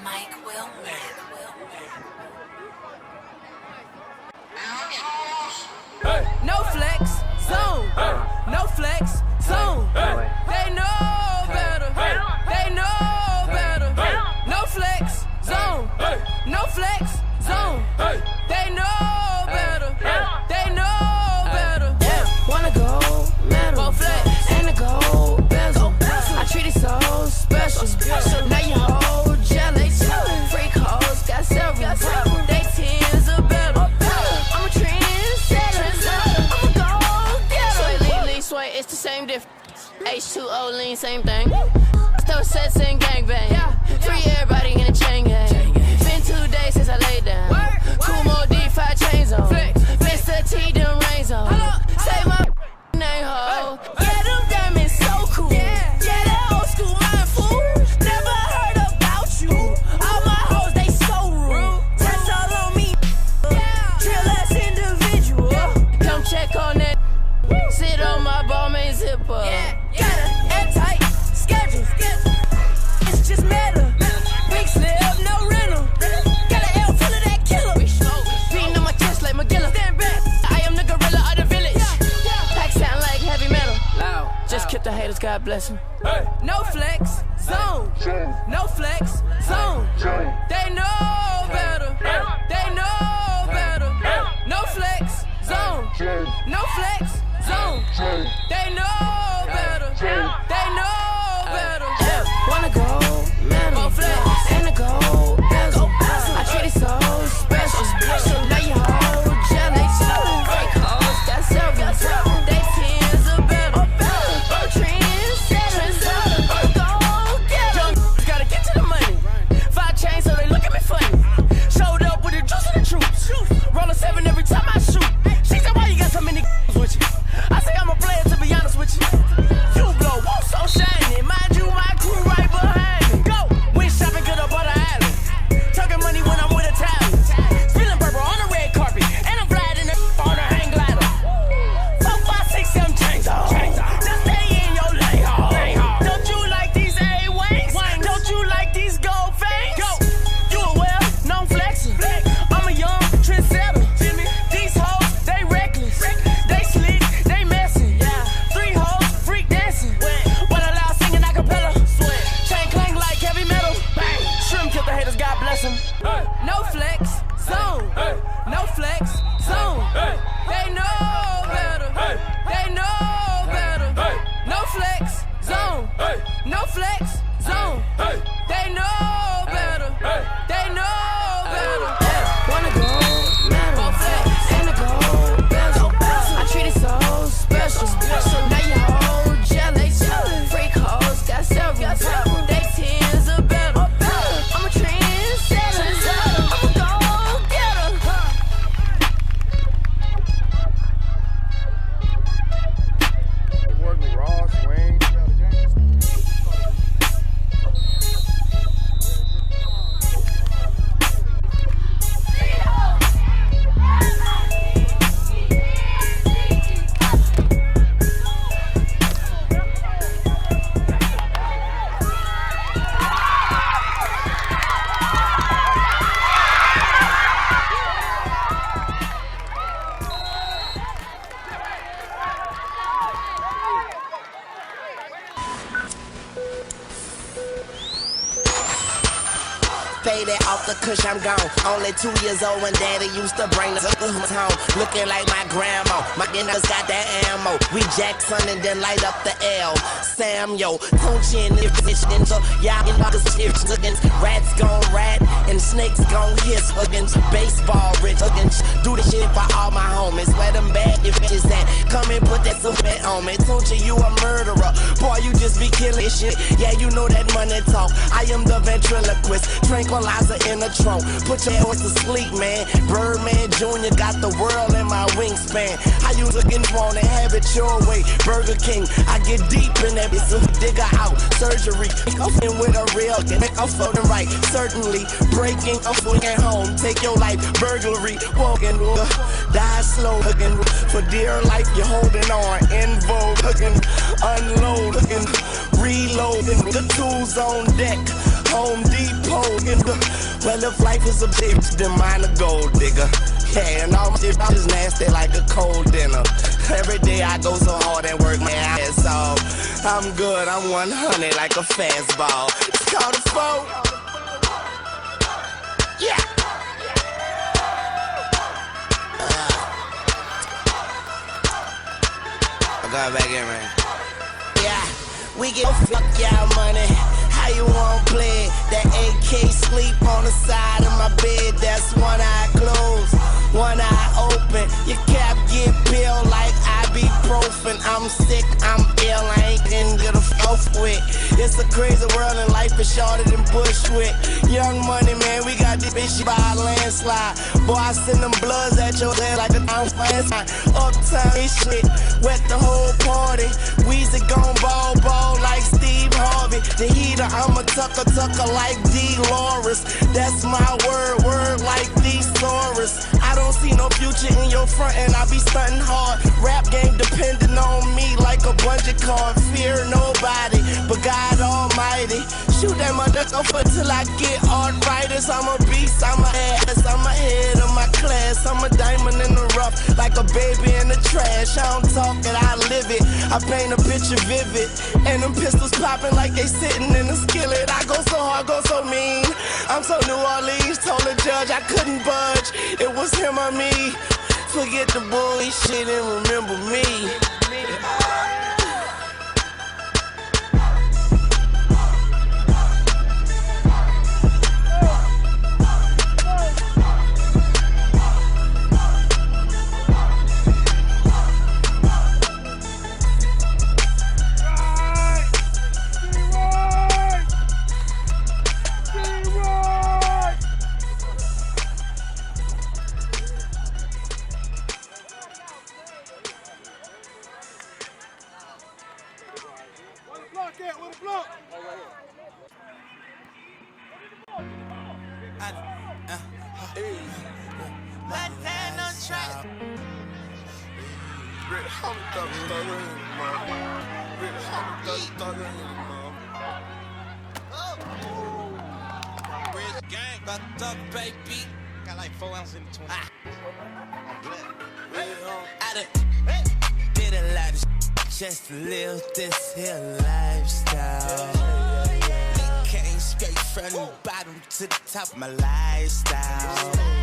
Mike Wilmer. No flex, zone. No flex, zone. They know better. They know better. No flex, zone. No flex, zone. They know better. They know better. Wanna go metal and a gold bezel. I treat it so special. Now you hold jealous. Freak hoes got several. They tens are better. I'm a trendsetter. I'm a gold getter. Sway, sway, it's the same difference. H2O lean, same thing. Still sets and gangbang. Free everybody in a chain gang. Been 2 days since I laid down. Kumo D5 chains on. Mr. T them rains on. Say my name, ho. Yeah, them diamonds so cool. Yeah, that old school mind fool. Never heard about you. All my hoes, they so rude. That's all on me. Drill ass individual. Come check on that. Sit on my ball, main zipper. Got a airtight schedule. It's just meta. Big slip, no rental. Got an L full of that killer. Beating on my chest like McGilla. Stand back. I am the gorilla of the village. Pack sound like heavy metal. Just keep the haters, God bless them. No flex, zone. No flex, zone. They know better. They know better. No flex, zone. No flex, zone. They know better. They know better. Wanna go metal and a gold bezel. I treat it so special. Now you hold jealous. Fake hoes got several. They tens are better. I'm trendsetters. I'm a gold getter. Gotta get to the money. 5 chains so they look at me funny. Showed up with the juice and the troops. Roll a 7 every time I shoot. She said, why you got so many with you? I say I'm a player to be honest with you. You blow, whoa, so shiny. Mind you, my crew right behind me. Go, went shopping, could have bought an island. Talking money when I'm with Italians. Spilling purple on the red carpet. And I'm flying in the on the hang glider. 4, 5, 6, 7 chains on. Just stay in your lane. Don't you like these A-Wings? Don't you like these gold fangs? Go, you a well-known flexer. I'm a young trendsetter. These hoes, they reckless. They slick, they messy. 3 hoes, freak dancing. But I loud singing acapella. Chain clang like heavy metal. Shrimp kill the haters, God bless them. No flex, zone. No flex, zone. They know better. They know better. No flex, zone. No flex, zone. They know better. They know better. Wanna go metal and a gold bezel. I treat it so special. Now you hold jealous. Freak hoes got several. They tens are better. I'm a trendsetter. I'm a gold getter. Working Ross, Wayne. Faded off the cush, I'm gone. Only 2 years old when daddy used to bring the home. Looking like my grandma. My niggas got that ammo. We Jackson and then light up the L. Samuel, Tunchi and this so y'all niggas against rats gon' rat and snakes gon' hiss against baseball rich against do the shit for all my homies. Where them bad if bitches at? Come and put that cement on me. Tunchi, you a murderer. Boy, you just be killing shit. Yeah, you know that money talk. I am the ventriloquist. Tranquilizer in the trunk. Put your ass to sleep, man. Birdman Jr. got the world in my wingspan. How you looking for to have it your way? Burger King, I get deep in that bitch. Digger out, surgery. I'm in with a real thing. I'm floating right. Certainly breaking a foot at home. Take your life, burglary. Walking, die slow. Again, for dear life, you're holding on. In vogue, again, unload, again, reload. The tools on deck. Home Depot in the. Well, if life is a bitch, then mine a gold digger. Yeah, and all my shit is nasty like a cold dinner. Every day I go so hard and work my ass off. I'm good, I'm 100 like a fastball. It's called a foe. Yeah. I'm going back in, man. Yeah, we get fuck y'all money. How you want play? That AK sleep on the side of my bed. That's one eye closed, one eye open. Your cap get peeled like ibuprofen. I'm sick, I'm ill, I ain't in get a off with. It's a crazy world and life is shorter than Bushwick. Young money, man, we got this bitch by a landslide. Boy, I send them bloods at your head like a down fast. Uptown shit, wet the whole party. Weezy gon' ball like Steve Harvey. The heater, I'm a tucker like D. Loris. That's my word like thesaurus. I don't see no future in your front and I be stunting hard. Rap game depending on me like a bungee cord. Fear nobody but God Almighty. Shoot that motherfucker till I get arthritis. I'm a beast, I'm a ass, I'm ahead of my class. I'm a diamond in the rough like a baby in the trash. I don't talk it, I live it. I paint a picture vivid. And them pistols popping like they sitting in a skillet. I go so hard, go so mean. I'm so New Orleans, told the judge I couldn't budge. It was him or me. Forget the bullshit and remember me. Baby, got like 4 ounces in between. I did a lot of just to live this here lifestyle. We came straight from the bottom to the top of my lifestyle.